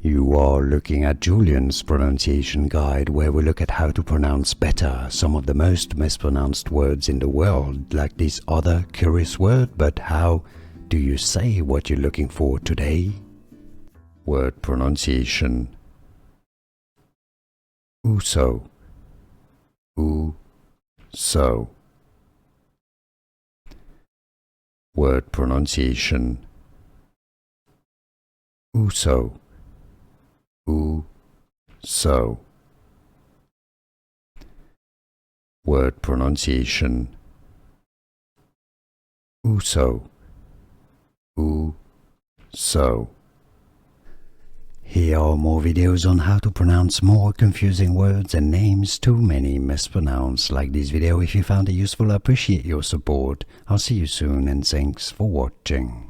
You are looking at Julian's pronunciation guide, where we look at how to pronounce better some of the most mispronounced words in the world, like this other curious word. But how do you say what you're looking for today? Word pronunciation. Uso. Uso. Word pronunciation. Uso. Uso. Word pronunciation. Uso. Uso. Here are more videos on how to pronounce more confusing words and names too many mispronounced. Like this video if you found it useful. I appreciate your support. I'll see you soon and thanks for watching.